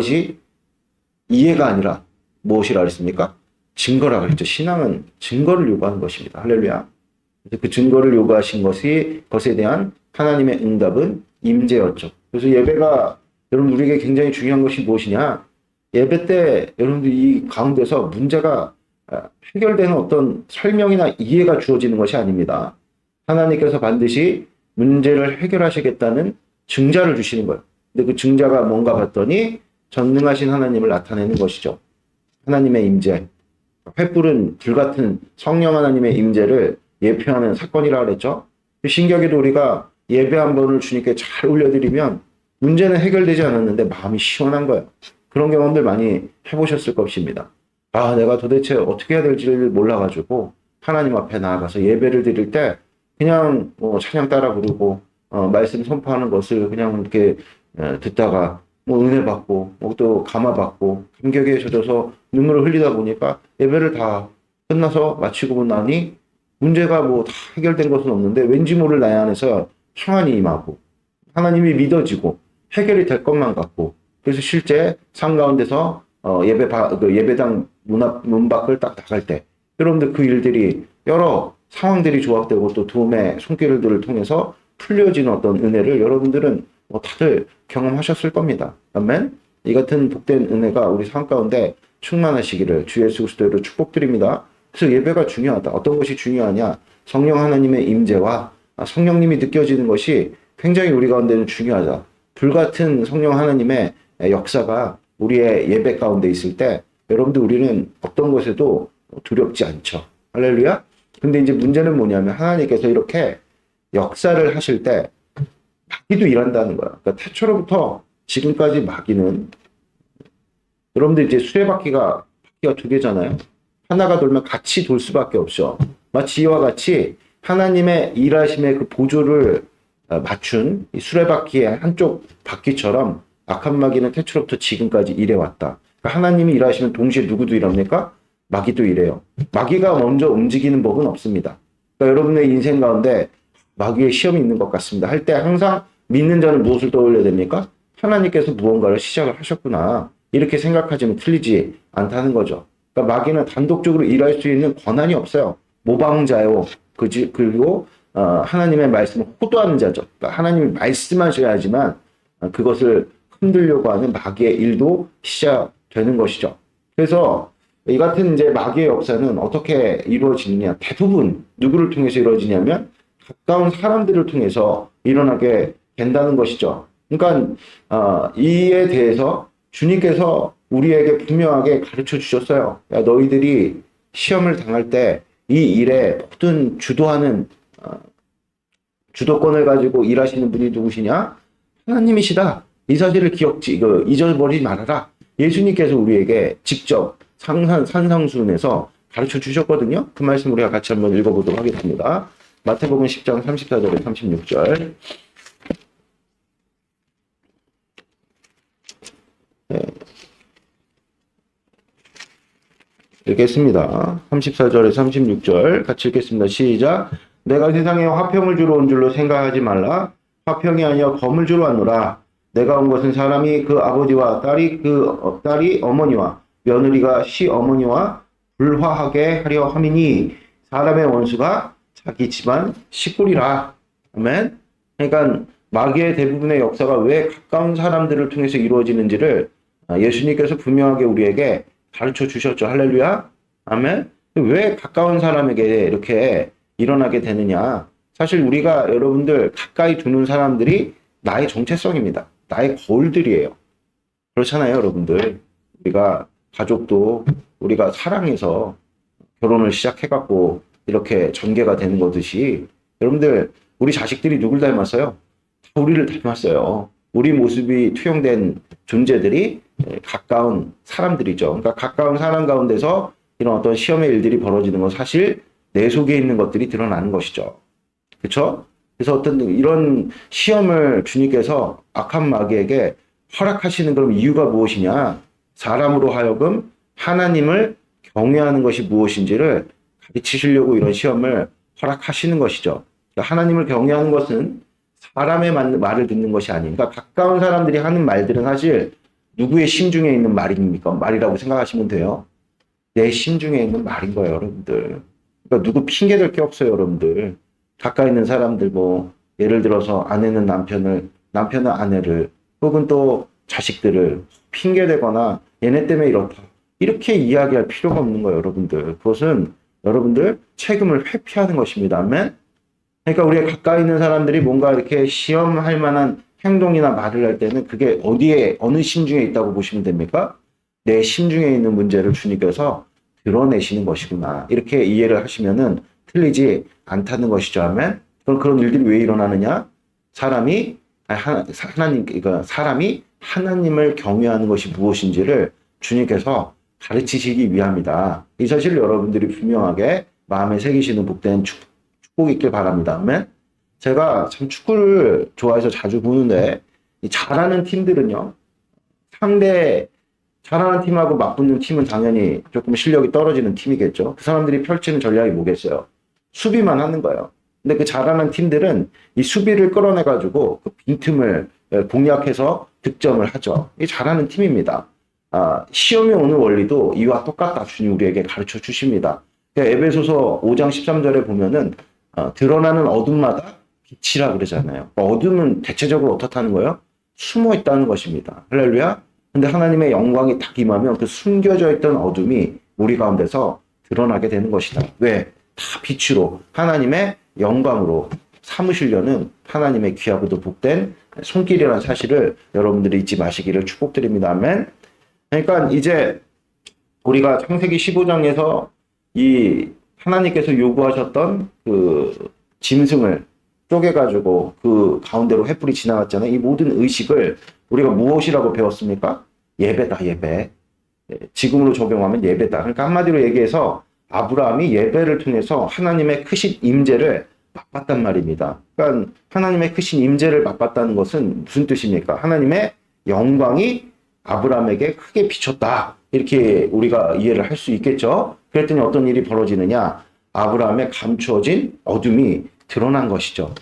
그것이 이해가 아니라 무엇이라 그랬습니까? 증거라 그랬죠. 신앙은 증거를 요구하는 것입니다. 할렐루야. 그래서 그 증거를 요구하신 것에 대한 하나님의 응답은 임재였죠. 그래서 예배가 여러분 우리에게 굉장히 중요한 것이 무엇이냐? 예배 때 여러분들 이 가운데서 문제가 해결되는 어떤 설명이나 이해가 주어지는 것이 아닙니다. 하나님께서 반드시 문제를 해결하시겠다는 증자를 주시는 거예요. 근데 그 증자가 뭔가 봤더니 전능하신 하나님을 나타내는 것이죠. 하나님의 임재. 횃불은 불같은 성령 하나님의 임재를 예표하는 사건이라 그랬죠. 신기하게도 우리가 예배 한 번을 주님께 잘 올려드리면 문제는 해결되지 않았는데 마음이 시원한 거예요. 그런 경험들 많이 해보셨을 것입니다. 아, 내가 도대체 어떻게 해야 될지를 몰라가지고 하나님 앞에 나아가서 예배를 드릴 때 그냥 찬양 따라 부르고 말씀 선포하는 것을 그냥 이렇게 듣다가 은혜 받고 또 감화 받고 감격에 젖어서 눈물을 흘리다 보니까 예배를 다 끝나서 마치고 나니 문제가 다 해결된 것은 없는데 왠지 모를 나의 안에서 평안이 임하고 하나님이 믿어지고 해결이 될 것만 같고 그래서 실제 삶 가운데서 예배당 문 밖을 딱 나갈 때 여러분들 그 일들이 여러 상황들이 조합되고 또 도움의 손길들을 통해서 풀려지는 어떤 은혜를 여러분들은 다들 경험하셨을 겁니다. 아멘. 이 같은 복된 은혜가 우리 삶 가운데 충만하시기를 주 예수 그리스도로 축복드립니다. 그래서 예배가 중요하다. 어떤 것이 중요하냐? 성령 하나님의 임재와 성령님이 느껴지는 것이 굉장히 우리 가운데는 중요하다. 불같은 성령 하나님의 역사가 우리의 예배 가운데 있을 때 여러분들 우리는 어떤 것에도 두렵지 않죠. 할렐루야. 근데 이제 문제는 뭐냐면 하나님께서 이렇게 역사를 하실 때 마귀도 일한다는 거야. 그러니까 태초로부터 지금까지 마귀는 여러분들 이제 수레바퀴가 두 개잖아요. 하나가 돌면 같이 돌 수밖에 없죠. 마치 이와 같이 하나님의 일하심의 그 보조를 맞춘 이 수레바퀴의 한쪽 바퀴처럼 악한 마귀는 태초로부터 지금까지 일해왔다. 그러니까 하나님이 일하시면 동시에 누구도 일합니까? 마귀도 일해요. 마귀가 먼저 움직이는 법은 없습니다. 그러니까 여러분의 인생 가운데 마귀의 시험이 있는 것 같습니다. 할 때 항상 믿는 자는 무엇을 떠올려야 됩니까? 하나님께서 무언가를 시작을 하셨구나. 이렇게 생각하지만 틀리지 않다는 거죠. 그러니까 마귀는 단독적으로 일할 수 있는 권한이 없어요. 모방자요. 그리고 하나님의 말씀을 호도하는 자죠. 그러니까 하나님이 말씀하셔야지만 그것을 흔들려고 하는 마귀의 일도 시작되는 것이죠. 그래서 이 같은 이제 마귀의 역사는 어떻게 이루어지느냐? 대부분 누구를 통해서 이루어지냐면 가까운 사람들을 통해서 일어나게 된다는 것이죠. 그러니까 이에 대해서 주님께서 우리에게 분명하게 가르쳐 주셨어요. 야, 너희들이 시험을 당할 때 이 일에 모든 주도하는 주도권을 가지고 일하시는 분이 누구시냐? 하나님이시다. 이 사실을 잊어버리지 말아라. 예수님께서 우리에게 직접 산상수훈에서 가르쳐 주셨거든요. 그 말씀 우리가 같이 한번 읽어보도록 하겠습니다. 마태복음 10장 34절에 36절. 네. 읽겠습니다. 34절에 36절 같이 읽겠습니다. 시작. 내가 세상에 화평을 주러 온 줄로 생각하지 말라. 화평이 아니여 검을 주러 왔노라. 내가 온 것은 사람이 그 아버지와 딸이 어머니와 며느리가 시어머니와 불화하게 하려 함이니 사람의 원수가 자기 집안 식구리라. 아멘. 그러니까 마귀의 대부분의 역사가 왜 가까운 사람들을 통해서 이루어지는지를 예수님께서 분명하게 우리에게 가르쳐 주셨죠. 할렐루야. 아멘. 왜 가까운 사람에게 이렇게 일어나게 되느냐? 사실 우리가 여러분들 가까이 두는 사람들이 나의 정체성입니다. 나의 거울들이에요. 그렇잖아요, 여러분들. 우리가 가족도 우리가 사랑해서 결혼을 시작해갖고 이렇게 전개가 되는 거듯이 여러분들 우리 자식들이 누굴 닮았어요? 다 우리를 닮았어요. 우리 모습이 투영된 존재들이 가까운 사람들이죠. 그러니까 가까운 사람 가운데서 이런 어떤 시험의 일들이 벌어지는 건 사실 내 속에 있는 것들이 드러나는 것이죠. 그렇죠? 그래서 어떤 이런 시험을 주님께서 악한 마귀에게 허락하시는 그럼 이유가 무엇이냐? 사람으로 하여금 하나님을 경외하는 것이 무엇인지를 가르치시려고 이런 시험을 허락하시는 것이죠. 그러니까 하나님을 경외하는 것은 사람의 말을 듣는 것이 아니니까 가까운 사람들이 하는 말들은 사실 누구의 심중에 있는 말입니까? 말이라고 생각하시면 돼요. 내 심중에 있는 말인 거예요, 여러분들. 그러니까 누구 핑계 댈 게 없어요, 여러분들. 가까이 있는 사람들 뭐 예를 들어서 아내는 남편을, 남편은 아내를, 혹은 또 자식들을 핑계 대거나 얘네 때문에 이렇다. 이렇게 이야기할 필요가 없는 거예요, 여러분들. 그것은 여러분들 책임을 회피하는 것입니다. 아멘. 그러니까 우리가 가까이 있는 사람들이 뭔가 이렇게 시험할 만한 행동이나 말을 할 때는 그게 어디에, 어느 심중에 있다고 보시면 됩니까? 내 심중에 있는 문제를 주님께서 드러내시는 것이구나. 이렇게 이해를 하시면은 틀리지 않다는 것이죠. 아멘. 그럼 그런 일들이 왜 일어나느냐? 사람이, 하나님, 그러니까 사람이 하나님을 경외하는 것이 무엇인지를 주님께서 가르치시기 위함이다. 이 사실을 여러분들이 분명하게 마음에 새기시는 복된 축복이 있길 바랍니다. 아멘. 제가 참 축구를 좋아해서 자주 보는데, 이 잘하는 팀들은요, 상대, 잘하는 팀하고 맞붙는 팀은 당연히 조금 실력이 떨어지는 팀이겠죠. 그 사람들이 펼치는 전략이 뭐겠어요? 수비만 하는 거예요. 근데 그 잘하는 팀들은 이 수비를 끌어내가지고 그 빈틈을 공략해서 득점을 하죠. 이 잘하는 팀입니다. 시험에 오는 원리도 이와 똑같다. 주님 우리에게 가르쳐 주십니다. 에베소서 5장 13절에 보면은 드러나는 어둠마다 빛이라 그러잖아요. 어둠은 대체적으로 어떻다는 거예요? 숨어 있다는 것입니다. 할렐루야. 근데 하나님의 영광이 딱 임하면 그 숨겨져 있던 어둠이 우리 가운데서 드러나게 되는 것이다. 왜? 다 빛으로 하나님의 영광으로 삼으시려는 하나님의 귀하고도 복된 손길이라는 사실을 여러분들이 잊지 마시기를 축복드립니다. 아멘. 그러니까 이제 우리가 창세기 15장에서 이 하나님께서 요구하셨던 그 짐승을 쪼개가지고 그 가운데로 횃불이 지나갔잖아요. 이 모든 의식을 우리가 무엇이라고 배웠습니까? 예배다, 예배. 지금으로 적용하면 예배다. 그러니까 한마디로 얘기해서 아브라함이 예배를 통해서 하나님의 크신 임재를 맛봤단 말입니다. 그러니까 하나님의 크신 임재를 맛봤다는 것은 무슨 뜻입니까? 하나님의 영광이 아브라함에게 크게 비쳤다. 이렇게 우리가 이해를 할 수 있겠죠. 그랬더니 어떤 일이 벌어지느냐? 아브라함의 감추어진 어둠이 드러난 것이죠.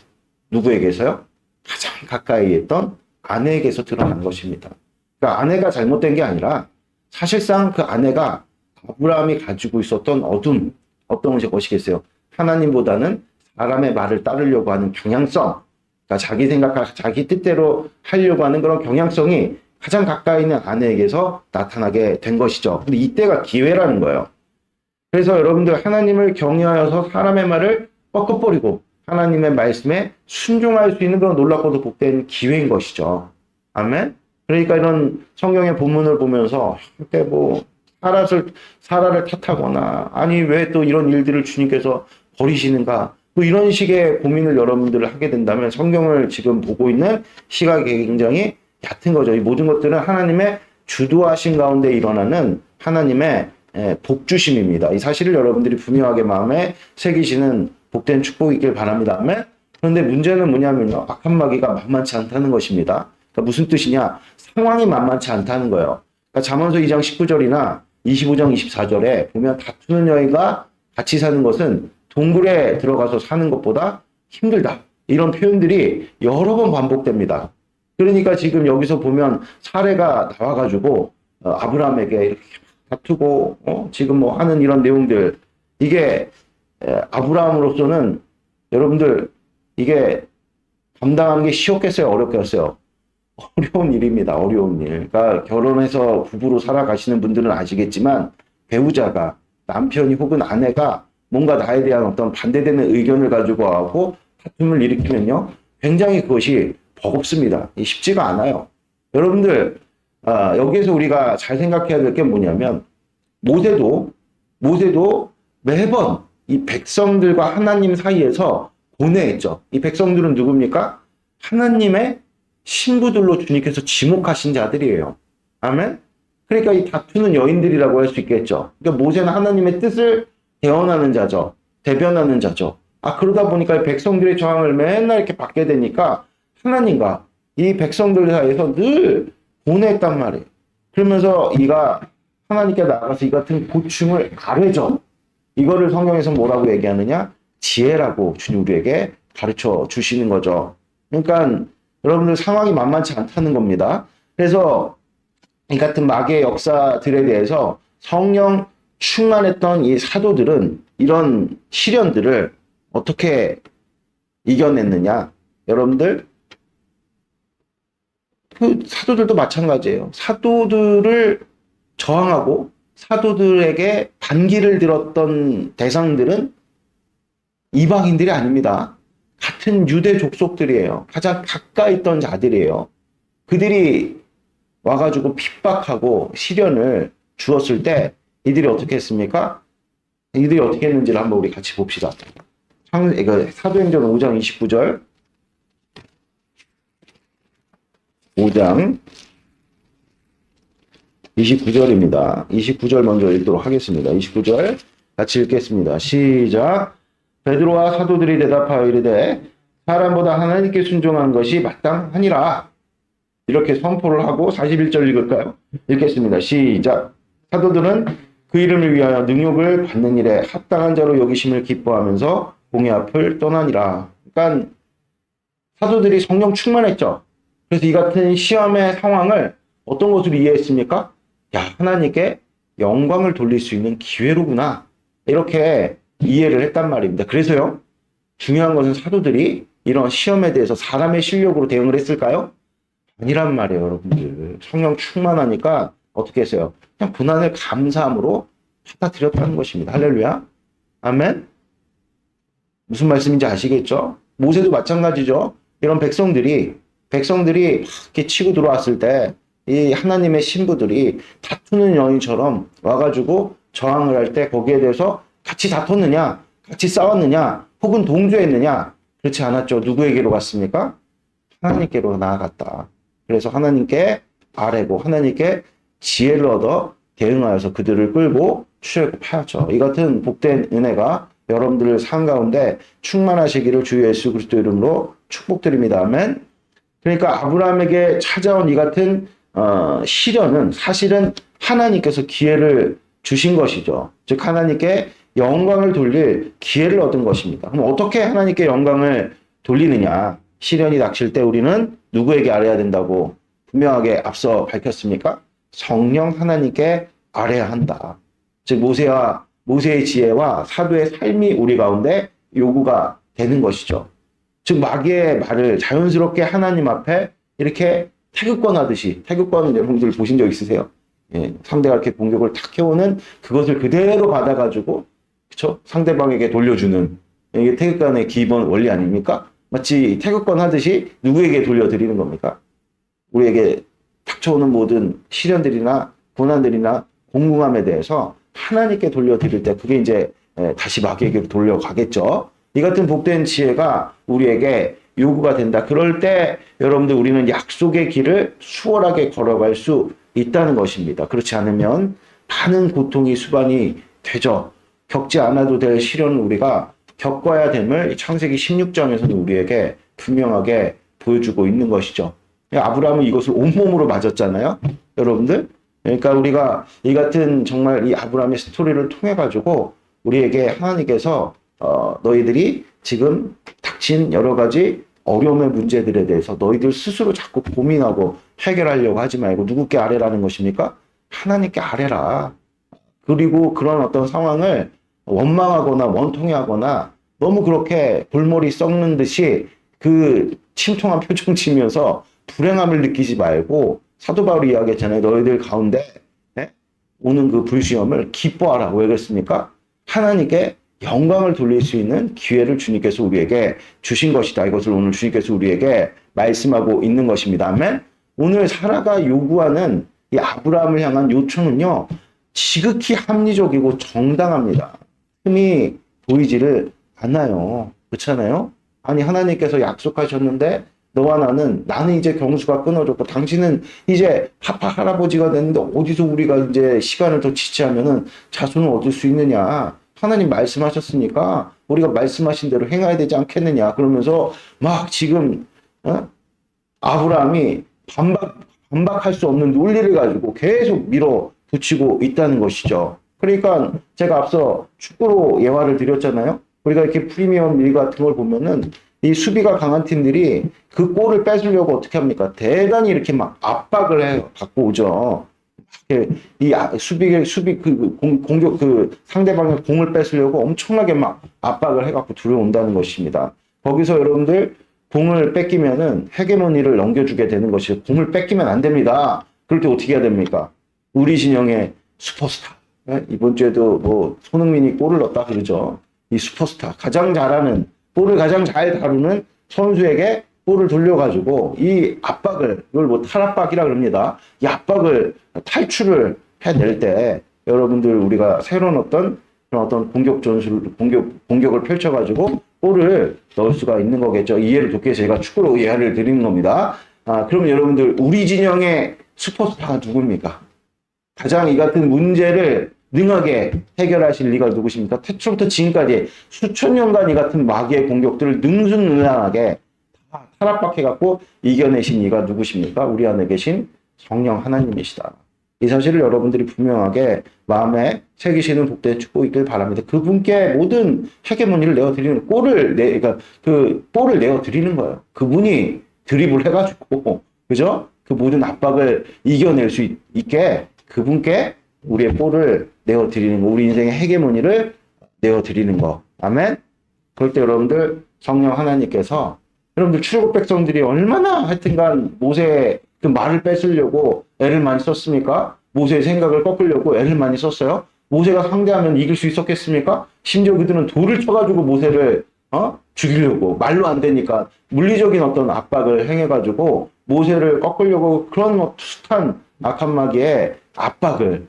누구에게서요? 가장 가까이 있던 아내에게서 드러난 것입니다. 그러니까 아내가 잘못된 게 아니라 사실상 그 아내가 아브라함이 가지고 있었던 어둠, 어떤 것이겠어요? 하나님보다는 사람의 말을 따르려고 하는 경향성, 그러니까 자기 생각과 자기 뜻대로 하려고 하는 그런 경향성이 가장 가까이 있는 아내에게서 나타나게 된 것이죠. 근데 이때가 기회라는 거예요. 그래서 여러분들 하나님을 경외하여서 사람의 말을 꺾어버리고 하나님의 말씀에 순종할 수 있는 그런 놀랍고도 복된 기회인 것이죠. 아멘. 그러니까 이런 성경의 본문을 보면서 이렇게 뭐 사라를 탓하거나 아니 왜 또 이런 일들을 주님께서 버리시는가 뭐 이런 식의 고민을 여러분들 하게 된다면 성경을 지금 보고 있는 시각이 굉장히 얕은 거죠. 이 모든 것들은 하나님의 주도하신 가운데 일어나는 하나님의 복주심입니다. 이 사실을 여러분들이 분명하게 마음에 새기시는 복된 축복이 있길 바랍니다. 아멘. 그런데 문제는 뭐냐면요. 악한 마귀가 만만치 않다는 것입니다. 그러니까 무슨 뜻이냐? 상황이 만만치 않다는 거예요. 그러니까 잠언서 2장 19절이나 25장 24절에 보면 다투는 여인과 같이 사는 것은 동굴에 들어가서 사는 것보다 힘들다. 이런 표현들이 여러 번 반복됩니다. 그러니까 지금 여기서 보면 사례가 나와가지고 아브라함에게 이렇게 다투고 지금 뭐 하는 이런 내용들 이게 아브라함으로서는 여러분들 이게 감당하는 게 쉬웠겠어요? 어렵겠어요? 어려운 일입니다. 어려운 일. 그러니까 결혼해서 부부로 살아가시는 분들은 아시겠지만 배우자가 남편이 혹은 아내가 뭔가 나에 대한 어떤 반대되는 의견을 가지고 하고 다툼을 일으키면요. 굉장히 그것이 버겁습니다. 쉽지가 않아요. 여러분들 여기에서 우리가 잘 생각해야 될 게 뭐냐면 모세도 매번 이 백성들과 하나님 사이에서 고뇌했죠. 이 백성들은 누굽니까? 하나님의 신부들로 주님께서 지목하신 자들이에요. 아멘? 그러니까 이 다투는 여인들이라고 할 수 있겠죠. 그러니까 모세는 하나님의 뜻을 대언하는 자죠. 대변하는 자죠. 그러다 보니까 백성들의 저항을 맨날 이렇게 받게 되니까 하나님과 이 백성들 사이에서 늘 고뇌했단 말이에요. 그러면서 이가 하나님께 나가서 이 같은 고충을 가려져. 이거를 성경에서 뭐라고 얘기하느냐? 지혜라고 주님 우리에게 가르쳐 주시는 거죠. 그러니까 여러분들 상황이 만만치 않다는 겁니다. 그래서 이 같은 마귀의 역사들에 대해서 성령 충만했던 이 사도들은 이런 시련들을 어떻게 이겨냈느냐? 여러분들, 그 사도들도 마찬가지예요. 사도들을 저항하고 사도들에게 반기를 들었던 대상들은 이방인들이 아닙니다. 같은 유대 족속들이에요. 가장 가까이 있던 자들이에요. 그들이 와가지고 핍박하고 시련을 주었을 때 이들이 어떻게 했습니까? 이들이 어떻게 했는지를 한번 우리 같이 봅시다. 사도행전 5장 29절. 5장 29절입니다. 29절 먼저 읽도록 하겠습니다. 29절 같이 읽겠습니다. 시작. 베드로와 사도들이 대답하여 이르되 사람보다 하나님께 순종한 것이 마땅하니라. 이렇게 선포를 하고 41절 읽을까요? 읽겠습니다. 시작. 사도들은 그 이름을 위하여 능욕을 받는 일에 합당한 자로 여기심을 기뻐하면서 공의 앞을 떠나니라. 그러니까 사도들이 성령 충만했죠. 그래서 이 같은 시험의 상황을 어떤 것으로 이해했습니까? 야, 하나님께 영광을 돌릴 수 있는 기회로구나. 이렇게 이해를 했단 말입니다. 그래서요, 중요한 것은 사도들이 이런 시험에 대해서 사람의 실력으로 대응을 했을까요? 아니란 말이에요, 여러분들. 성령 충만하니까 어떻게 했어요? 그냥 고난을 감사함으로 받아들였다는 것입니다. 할렐루야. 아멘. 무슨 말씀인지 아시겠죠? 모세도 마찬가지죠. 이런 백성들이 이렇게 치고 들어왔을 때 이 하나님의 신부들이 다투는 여인처럼 와가지고 저항을 할 때 거기에 대해서 같이 다퉜느냐, 같이 싸웠느냐, 혹은 동조했느냐? 그렇지 않았죠. 누구에게로 갔습니까? 하나님께로 나아갔다. 그래서 하나님께 아뢰고 하나님께 지혜를 얻어 대응하여서 그들을 끌고 출애굽 하였죠. 이 같은 복된 은혜가 여러분들 삶 가운데 충만하시기를 주 예수 그리스도 이름으로 축복드립니다. 아멘. 그러니까 아브라함에게 찾아온 이 같은 시련은 사실은 하나님께서 기회를 주신 것이죠. 즉 하나님께 영광을 돌릴 기회를 얻은 것입니다. 그럼 어떻게 하나님께 영광을 돌리느냐? 시련이 닥칠 때 우리는 누구에게 아뢰야 된다고 분명하게 앞서 밝혔습니까? 성령 하나님께 아뢰야 한다. 즉 모세의 지혜와 사도의 삶이 우리 가운데 요구가 되는 것이죠. 즉 마귀의 말을 자연스럽게 하나님 앞에 이렇게 태극권하듯이, 태극권 여러분들 보신 적 있으세요? 예, 상대가 이렇게 공격을 탁 해오는 그것을 그대로 받아가지고 그쵸? 상대방에게 돌려주는 이게 태극권의 기본 원리 아닙니까? 마치 태극권 하듯이 누구에게 돌려드리는 겁니까? 우리에게 닥쳐오는 모든 시련들이나 고난들이나 공공함에 대해서 하나님께 돌려드릴 때 그게 이제 다시 마귀에게 돌려가겠죠. 이 같은 복된 지혜가 우리에게 요구가 된다. 그럴 때 여러분들 우리는 약속의 길을 수월하게 걸어갈 수 있다는 것입니다. 그렇지 않으면 많은 고통이 수반이 되죠. 겪지 않아도 될 시련을 우리가 겪어야 됨을 창세기 16장에서는 우리에게 분명하게 보여주고 있는 것이죠. 아브라함은 이것을 온몸으로 맞았잖아요. 여러분들. 그러니까 우리가 이 같은 정말 이 아브라함의 스토리를 통해 가지고 우리에게 하나님께서 너희들이 지금 닥친 여러 가지 어려움의 문제들에 대해서 너희들 스스로 자꾸 고민하고 해결하려고 하지 말고 누구께 아뢰라는 것입니까? 하나님께 아뢰라. 그리고 그런 어떤 상황을 원망하거나 원통해하거나 너무 그렇게 골머리 썩는 듯이 그 침통한 표정 지면서 불행함을 느끼지 말고 사도 바울이 이야기했잖아요. 너희들 가운데 오는 그 불시험을 기뻐하라. 왜 그랬습니까? 하나님께 영광을 돌릴 수 있는 기회를 주님께서 우리에게 주신 것이다. 이것을 오늘 주님께서 우리에게 말씀하고 있는 것입니다. 아멘. 오늘 사라가 요구하는 이 아브라함을 향한 요청은요. 지극히 합리적이고 정당합니다. 흠이 보이지를 않아요. 그렇잖아요? 아니 하나님께서 약속하셨는데 너와 나는 이제 경수가 끊어졌고 당신은 이제 할아버지가 됐는데 어디서 우리가 이제 시간을 더 지체하면은 자손을 얻을 수 있느냐. 하나님 말씀하셨으니까 우리가 말씀하신 대로 행해야 되지 않겠느냐. 그러면서 막 지금 아브라함이 반박할 수 없는 논리를 가지고 계속 밀어붙이고 있다는 것이죠. 그러니까 제가 앞서 축구로 예화를 드렸잖아요. 우리가 이렇게 프리미엄 리그 같은 걸 보면은 이 수비가 강한 팀들이 그 골을 뺏으려고 어떻게 합니까? 대단히 이렇게 막 압박을 받고 오죠. 수비 공격 상대방의 공을 뺏으려고 엄청나게 막 압박을 해갖고 들어온다는 것입니다. 거기서 여러분들 공을 뺏기면은 헤게모니를 넘겨주게 되는 것이 공을 뺏기면 안 됩니다. 그럴 때 어떻게 해야 됩니까? 우리 진영의 슈퍼스타. 이번 주에도 뭐 손흥민이 골을 넣었다 그러죠. 이 슈퍼스타 가장 잘하는 볼을 가장 잘 다루는 선수에게 볼을 돌려가지고 이 압박을 이걸 뭐 탈압박이라 그럽니다. 이 압박을 탈출을 해낼 때 여러분들 우리가 새로운 어떤 공격 전술 공격을 펼쳐가지고 볼을 넣을 수가 있는 거겠죠. 이해를 돕기 위해서 제가 축구로 이해를 드리는 겁니다. 그럼 여러분들 우리 진영의 슈퍼스타가 누굽니까? 가장 이 같은 문제를 능하게 해결하실 리가 누구십니까? 태초부터 지금까지 수천 년간 이 같은 마귀의 공격들을 능수능란하게 다 탈압박해갖고 이겨내신 이가 누구십니까? 우리 안에 계신 성령 하나님이시다. 이 사실을 여러분들이 분명하게 마음에 새기시는 복된 축복이 있길 바랍니다. 그분께 모든 헤게모니를 내어드리는 그러니까 그 볼을 내어드리는 거예요. 그분이 드리블 해가지고, 그죠? 그 모든 압박을 이겨낼 수 있게 그분께 우리의 볼을 내어드리는 거, 우리 인생의 헤게모니를 내어드리는 거. 아멘? 그럴 때 여러분들 성령 하나님께서 여러분들 출애굽 백성들이 얼마나 하여튼간 모세의 그 말을 뺏으려고 애를 많이 썼습니까? 모세의 생각을 꺾으려고 애를 많이 썼어요? 모세가 상대하면 이길 수 있었겠습니까? 심지어 그들은 돌을 쳐가지고 모세를 죽이려고 말로 안 되니까 물리적인 어떤 압박을 행해가지고 모세를 꺾으려고 그런 숱한 악한 마귀의 압박을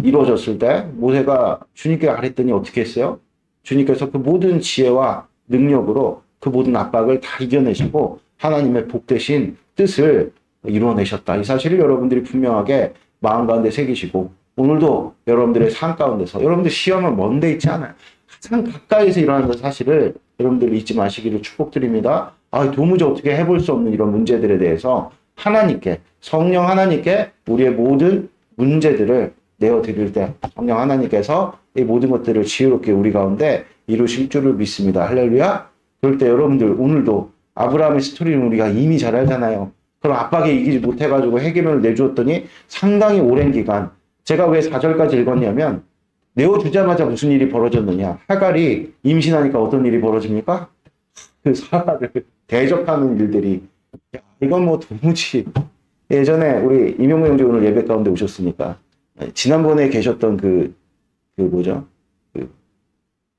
이루어졌을 때 모세가 주님께 아랬더니 어떻게 했어요? 주님께서 그 모든 지혜와 능력으로 그 모든 압박을 다 이겨내시고 하나님의 복되신 뜻을 이루어내셨다. 이 사실을 여러분들이 분명하게 마음 가운데 새기시고 오늘도 여러분들의 삶 가운데서 여러분들 시험은 먼 데 있지 않아요. 가장 가까이서 일어나는 사실을 여러분들 잊지 마시기를 축복드립니다. 도무지 어떻게 해볼 수 없는 이런 문제들에 대해서 하나님께 성령 하나님께 우리의 모든 문제들을 내어드릴 때 성령 하나님께서 이 모든 것들을 지혜롭게 우리 가운데 이루실 줄을 믿습니다. 할렐루야. 그럴 때 여러분들 오늘도 아브라함의 스토리는 우리가 이미 잘 알잖아요. 그럼 압박에 이기지 못해가지고 해결을 내주었더니 상당히 오랜 기간 제가 왜 4절까지 읽었냐면 내어주자마자 무슨 일이 벌어졌느냐. 하갈이 임신하니까 어떤 일이 벌어집니까? 그 사라를 대적하는 일들이 이건 뭐 도무지 예전에 우리 이명무 형제 오늘 예배 가운데 오셨으니까 지난번에 계셨던 그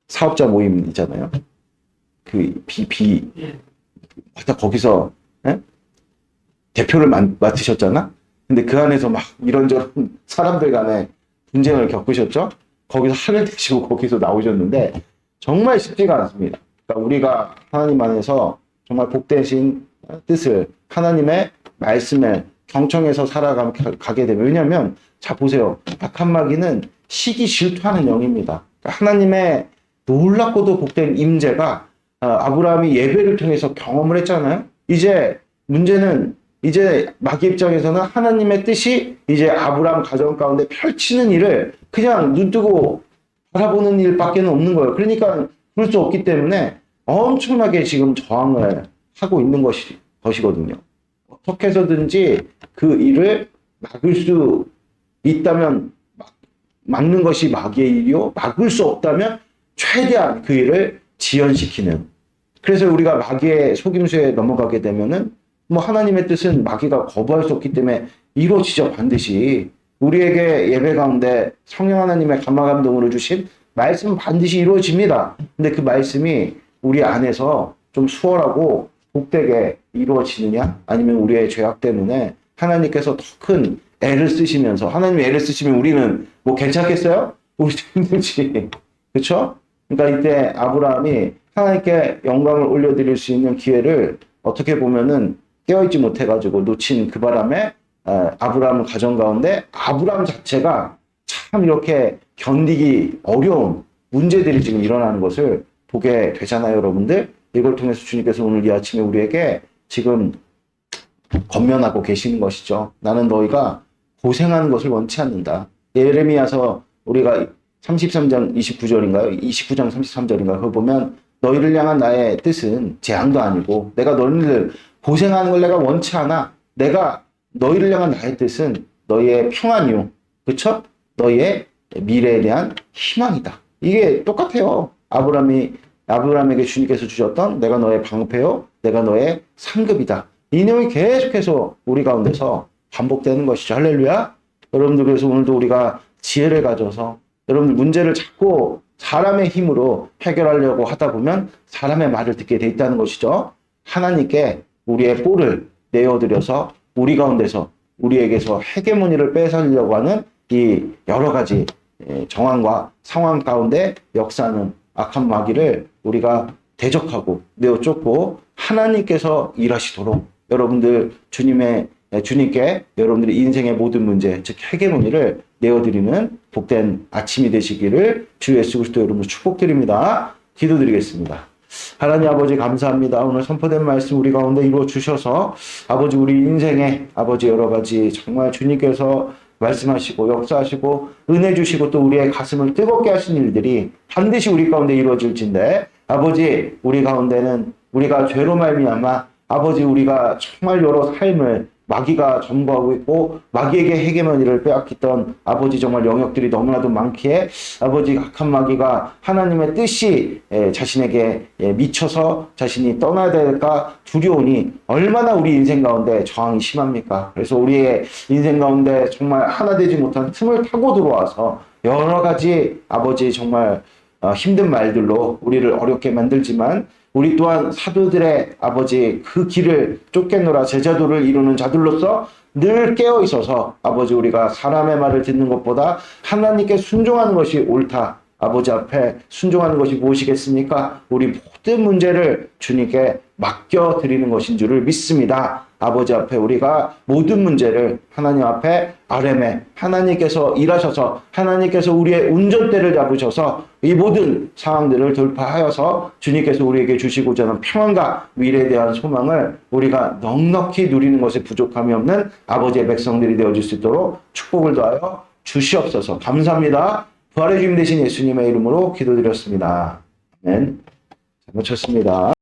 사업자 모임 있잖아요. 맞다 거기서 대표를 맡으셨잖아. 근데 그 안에서 막 이런저런 사람들 간에 분쟁을 겪으셨죠. 거기서 하늘 되시고 거기서 나오셨는데 정말 쉽지가 않습니다. 그러니까 우리가 하나님 안에서 정말 복되신 뜻을 하나님의 말씀에 경청해서 살아가게 되면 왜냐하면 자 보세요. 악한 마귀는 시기 질투하는 영입니다. 그러니까 하나님의 놀랍고도 복된 임재가 아브라함이 예배를 통해서 경험을 했잖아요. 이제 문제는 이제 마귀 입장에서는 하나님의 뜻이 이제 아브라함 가정 가운데 펼치는 일을 그냥 눈뜨고 바라보는 일밖에 없는 거예요. 그러니까 그럴 수 없기 때문에 엄청나게 지금 저항을 하고 있는 것이거든요. 어떻게 해서든지 그 일을 막을 수 있다면 막는 것이 마귀의 일이요. 막을 수 없다면 최대한 그 일을 지연시키는. 그래서 우리가 마귀의 속임수에 넘어가게 되면은 뭐 하나님의 뜻은 마귀가 거부할 수 없기 때문에 이루어지죠. 반드시. 우리에게 예배 가운데 성령 하나님의 감화감동으로 주신 말씀은 반드시 이루어집니다. 근데 그 말씀이 우리 안에서 좀 수월하고 복되게 이루어지느냐? 아니면 우리의 죄악 때문에 하나님께서 더 큰 애를 쓰시면서 하나님이 애를 쓰시면 우리는 뭐 괜찮겠어요? 우리도 힘들지. 그렇죠? 그러니까 이때 아브라함이 하나님께 영광을 올려드릴 수 있는 기회를 어떻게 보면은 깨어있지 못해가지고 놓친 그 바람에 아브라함 가정 가운데 아브라함 자체가 참 이렇게 견디기 어려운 문제들이 지금 일어나는 것을 보게 되잖아요, 여러분들. 이걸 통해서 주님께서 오늘 이 아침에 우리에게 지금 권면하고 계시는 것이죠. 나는 너희가 고생하는 것을 원치 않는다. 예레미야서 우리가 33장 29절인가요? 29장 33절인가요? 그걸 보면 너희를 향한 나의 뜻은 재앙도 아니고 내가 너희를 고생하는 걸 내가 원치 않아. 내가 너희를 향한 나의 뜻은 너의 평안이요. 그쵸? 너의 미래에 대한 희망이다. 이게 똑같아요. 아브라함에게 주님께서 주셨던 내가 너의 방패요. 내가 너의 상급이다. 이 내용이 계속해서 우리 가운데서 반복되는 것이죠. 할렐루야. 여러분들 그래서 오늘도 우리가 지혜를 가져서 여러분들 문제를 자꾸 사람의 힘으로 해결하려고 하다 보면 사람의 말을 듣게 돼 있다는 것이죠. 하나님께 우리의 뿔을 내어드려서 우리 가운데서 우리에게서 헤게모니를 뺏으려고 하는 이 여러 가지 정황과 상황 가운데 역사하는 악한 마귀를 우리가 대적하고 내어 쫓고 하나님께서 일하시도록 여러분들 주님께 여러분들의 인생의 모든 문제, 즉 헤게모니를 내어드리는 복된 아침이 되시기를 주 예수 그리스도 이름으로 축복드립니다. 기도드리겠습니다. 하나님 아버지 감사합니다. 오늘 선포된 말씀 우리 가운데 이루어 주셔서 아버지 우리 인생에 아버지 여러 가지 정말 주님께서 말씀하시고 역사하시고 은혜 주시고 또 우리의 가슴을 뜨겁게 하신 일들이 반드시 우리 가운데 이루어질진데 아버지 우리 가운데는 우리가 죄로 말미암아 아버지 우리가 정말 여러 삶을 마귀가 점거하고 있고 마귀에게 헤게모니를 빼앗겼던 아버지 정말 영역들이 너무나도 많기에 아버지 악한 마귀가 하나님의 뜻이 자신에게 미쳐서 자신이 떠나야 될까 두려우니 얼마나 우리 인생 가운데 저항이 심합니까? 그래서 우리의 인생 가운데 정말 하나 되지 못한 틈을 타고 들어와서 여러 가지 아버지 정말 힘든 말들로 우리를 어렵게 만들지만 우리 또한 사도들의 아버지 그 길을 쫓겠노라 제자도를 이루는 자들로서 늘 깨어 있어서 아버지 우리가 사람의 말을 듣는 것보다 하나님께 순종하는 것이 옳다. 아버지 앞에 순종하는 것이 무엇이겠습니까? 우리 모든 문제를 주님께 맡겨드리는 것인 줄을 믿습니다. 아버지 앞에 우리가 모든 문제를 하나님 앞에 RM에 하나님께서 일하셔서 하나님께서 우리의 운전대를 잡으셔서 이 모든 상황들을 돌파하여서 주님께서 우리에게 주시고자 하는 평안과 미래에 대한 소망을 우리가 넉넉히 누리는 것에 부족함이 없는 아버지의 백성들이 되어줄 수 있도록 축복을 더하여 주시옵소서. 감사합니다. 부활의 주님 되신 예수님의 이름으로 기도드렸습니다. 아멘. 잘 고쳤습니다.